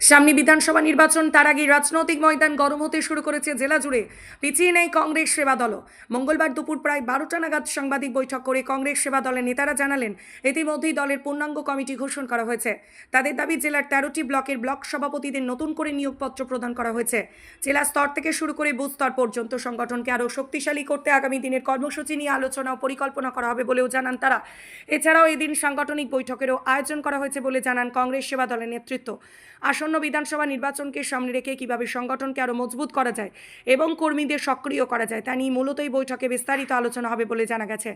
সামনে বিধানসভা নির্বাচন, তার আগে রাজনৈতিক ময়দান গরম হতে শুরু করেছে জেলা জুড়ে। পিছিয়ে নেই কংগ্রেস সেবা দলও। মঙ্গলবার দুপুর প্রায় 12টা নাগাদ সাংবাদিক বৈঠক করে কংগ্রেস সেবা দলের নেতারা জানালেন, ইতিমধ্যেই দলের পূর্ণাঙ্গ কমিটি ঘোষণা করা হয়েছে। তাদের দাবি, জেলার 13টি ব্লকের ব্লক সভাপতিদের নতুন করে নিয়োগপত্র প্রদান করা হয়েছে। জেলা স্তর থেকে শুরু করে বুথ স্তর পর্যন্ত সংগঠনকে আরও শক্তিশালী করতে আগামী দিনের কর্মসূচি নিয়ে আলোচনা ও পরিকল্পনা করা হবে বলেও জানান তারা। এছাড়াও এদিন সাংগঠনিক বৈঠকেরও আয়োজন করা হয়েছে বলে জানান কংগ্রেস সেবা দলের নেতৃত্ব। আসন্ন বিধানসভা নির্বাচনকে সামনে রেখে কিভাবে সংগঠনকে আরও মজবুত করা যায় এবং কর্মীদের সক্রিয় করা যায় তা নিয়ে মূলত এই বৈঠকে বিস্তারিত আলোচনা হবে বলে জানা গেছে।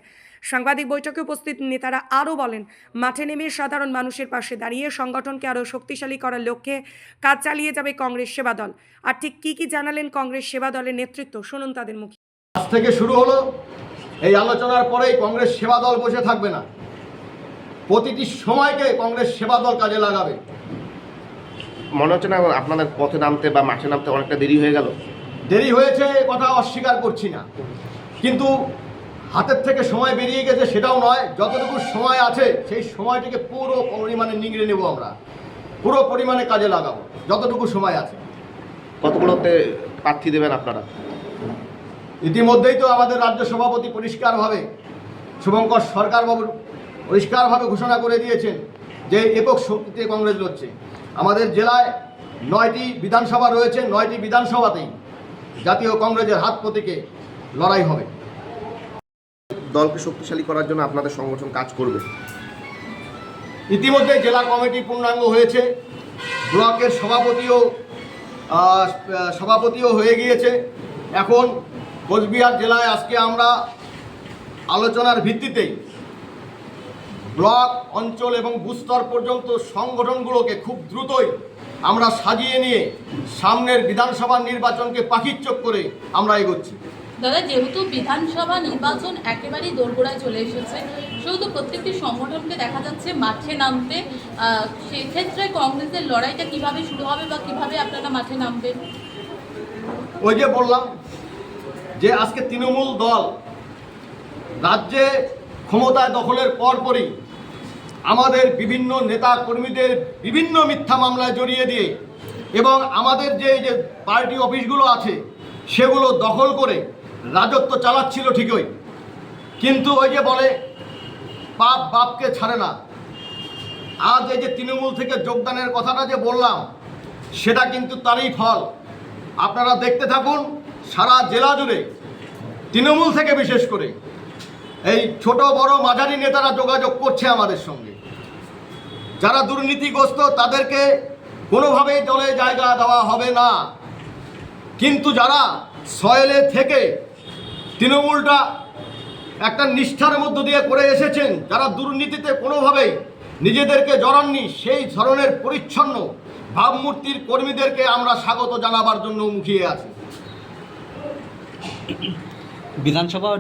সাংবাদিক বৈঠকে উপস্থিত নেতারা আরও বলেন, মাঠে নেমে সাধারণ মানুষের পাশে দাঁড়িয়ে সংগঠনকে আরও শক্তিশালী করার লক্ষ্যে কাজ চালিয়ে যাবে কংগ্রেস সেবা দল। আর ঠিক কী জানালেন কংগ্রেস সেবা দলের নেতৃত্ব, শুনুন তাদের মুখে। আজ থেকে শুরু হলো এই আলোচনার পরেই কংগ্রেস সেবা দল বসে থাকবে না, প্রতিটি সময়কে কংগ্রেস সেবা দল কাজে লাগাবে। মনে হচ্ছে না আপনাদের পথে নামতে বা মাঠে নামতে অনেকটা দেরি হয়ে গেল? দেরি হয়েছে কথা অস্বীকার করছি না, কিন্তু হাতের থেকে সময় বেরিয়ে গেছে সেটাও নয়। যতটুকু সময় আছে সেই সময়টিকে পুরো পরিমাণে নিংড়ে নেব, আমরা পুরো পরিমাণে কাজে লাগাবো যতটুকু সময় আছে। কতগুলোতে প্রার্থী দেবেন আপনারা? ইতিমধ্যেই তো আমাদের রাজ্য সভাপতি পরিষ্কারভাবে, শুভঙ্কর সরকার বাবু পরিষ্কারভাবে ঘোষণা করে দিয়েছেন যে একক শক্তিতে কংগ্রেস লড়ছে। আমাদের জেলায় 9টি বিধানসভা রয়েছে, 9টি বিধানসভাতেই জাতীয় কংগ্রেসের হাত প্রতীকে লড়াই হবে। দলকে শক্তিশালী করার জন্য আপনাদের সংগঠন কাজ করবে। ইতিমধ্যে জেলা কমিটি পূর্ণাঙ্গ হয়েছে, ব্লকের সভাপতিও হয়ে গিয়েছে। এখন কোচবিহার জেলায় আজকে আমরা আলোচনার ভিত্তিতেই ব্লক, অঞ্চল এবং বুথস্তর পর্যন্ত সংগঠনগুলোকে খুব দ্রুতই আমরা সাজিয়ে নিয়ে সামনের বিধানসভা নির্বাচনকে পাখির চোখ করে আমরা এগোচ্ছি। দাদা, যেহেতু বিধানসভা নির্বাচন একেবারেই দোরগোড়ায় চলে এসেছে, সেহেতু প্রত্যেকটি সংগঠনকে দেখা যাচ্ছে মাঠে নামতে, সেক্ষেত্রে কংগ্রেসের লড়াইটা কিভাবে শুরু হবে বা কিভাবে আপনারা মাঠে নামবেন? ওই যে বললাম যে আজকে তৃণমূল দল রাজ্যে ক্ষমতায় দখলের পরপরই আমাদের বিভিন্ন নেতা কর্মীদের বিভিন্ন মিথ্যা মামলায় জড়িয়ে দিয়ে এবং আমাদের যে পার্টি অফিসগুলো আছে সেগুলো দখল করে রাজত্ব চালাচ্ছিল ঠিকই, কিন্তু ওই যে বলে পাপ বাপকে ছাড়ে না। আজ এই যে তৃণমূল থেকে যোগদানের কথাটা যে বললাম, সেটা কিন্তু তারই ফল। আপনারা দেখতে থাকুন, সারা জেলা জুড়ে তৃণমূল থেকে বিশেষ করে এই ছোট বড় মাঝারি নেতারা যোগাযোগ করছে আমাদের সঙ্গে। যারা দুর্নীতিগ্রস্ত তাদেরকে কোনোভাবেই দলে জায়গা দেওয়া হবে না, কিন্তু যারা সয়েলে থেকে তৃণমূলটা একটা নিষ্ঠার মধ্য দিয়ে করে এসেছেন, যারা দুর্নীতিতে কোনোভাবেই নিজেদেরকে জড়াননি, সেই ধরনের পরিচ্ছন্ন ভাবমূর্তির কর্মীদেরকে আমরা স্বাগত জানাবার জন্য মুখিয়ে আছি। বিধানসভা